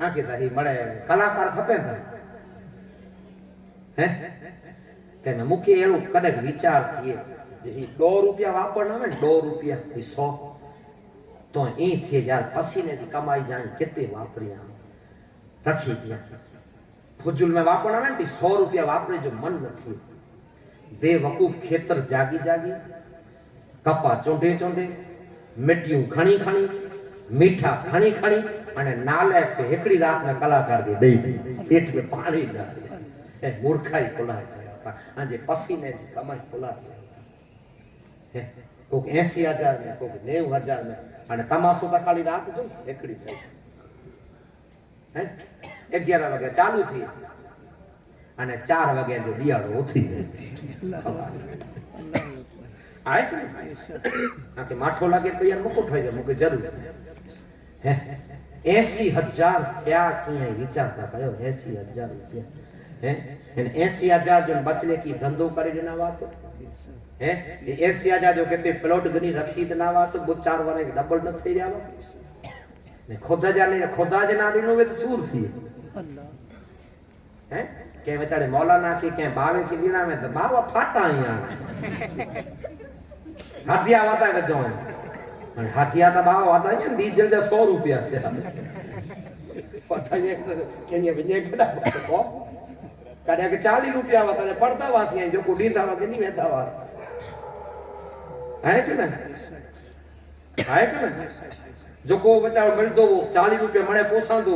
आके ही मळे कलाकार खपे हे तेने मुके एवं कदे विचार थिए जे 2 रुपया वापरना में 2 रुपया 100 तो ए थे यार पसीने की कमाई जाने कितने वापरिया रखी दिया फुजुल में वापरना में 100 रुपया वापरे जो मन नहीं बेवकूफ खेतर जागी जागी कपा चोंडे चोंडे मिट्टियों खणी खणी मीठा खणी खणी अने नालायक से एकड़ी रात में कलाकार के दई पेट में पानी डाल ए मूर्खाई कोला આજે પસીને કમાઈ ખોલા કોક 80,000 ને કોક 90,000 ને અને તમાસો તો ખાલી રાત જો એકડી થઈ હે 11 વાગે ચાલુ થઈ અને 4 વાગે જો દિયાળો ઉઠી આય કે માઠો લાગે તો યાર મુકો થઈ જાય મુકે જરૂર હે 80,000 થયા કે વિચારતા કયો 80,000 રૂપિયા हैं 80,000 जो बचने की धंधो करे देना बात है 80,000 जो कहते प्लॉट गनी रखी देना बात वो 4 वाले डबल न થઈ જાવ ने खुदा जाने खुदा जना दिनो वे तो सूर थी हैं के बेचारे मौलाना के के बावे की दिना में तो बावा फाटा यहां हाथिया वाता है जो और हाथिया तो बावा वाता है डीजल जो 100 रुपया पता ये के ये विजय कदा को कड़े के 40 रुपया होता है पड़ता वासी है जो कुड़ी था के नहीं वेता वास है कि ना है कि ना जो को बचाव मिल दो 40 रुपया मणे पोसा दो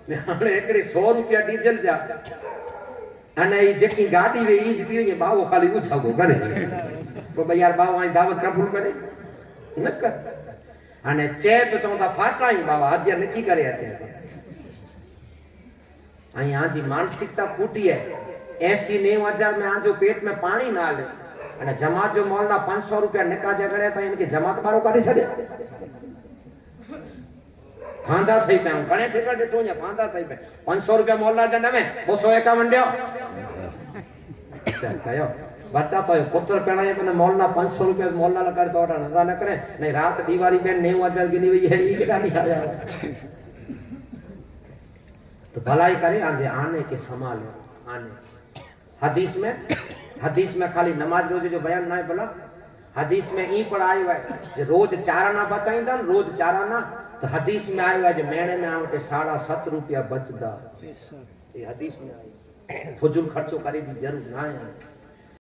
ने हमने एकड़ी 100 रुपया डीजल जा अने ई जेकी गाड़ी वे ई ज पियो ये बावो खाली उठागो करे तो भाई यार बावो आई दावत कबूल करे न कर अने चे तो चौथा फाटाई बाबा आद्या नक्की करे छे यहाँ जी मानसिकता फूटी है 80-90,000 में आज जो पेट में पानी ना ले अने जमात जो मोलना 500 रुपया निकाजा गड़े था इनके जमात बारो काढी छडे फांदा થઈ पे घणे ठेका देतो या फांदा થઈ पे 500 रुपया मोलना जने में 251 दियो अच्छा कयो बता तो पुत्र पेणा ये ने मोलना 500 रुपया मोलना लगा तो नदा न करे नहीं रात दीवारी पे 90,000 गिनी हुई है ई केटा नहीं आया तो भलाई करे आज आने के संभाले आने हदीस में खाली नमाज रोजे जो बयान ना है भला हदीस में ई पर आयो है रोज चाराना बचाईंदा रोज चाराना तो हदीस में आयो है जो महीने में आवते 7.5 रुपया बचदा ये हदीस में आयो फुजूल खर्चो करे जी जरूर ना है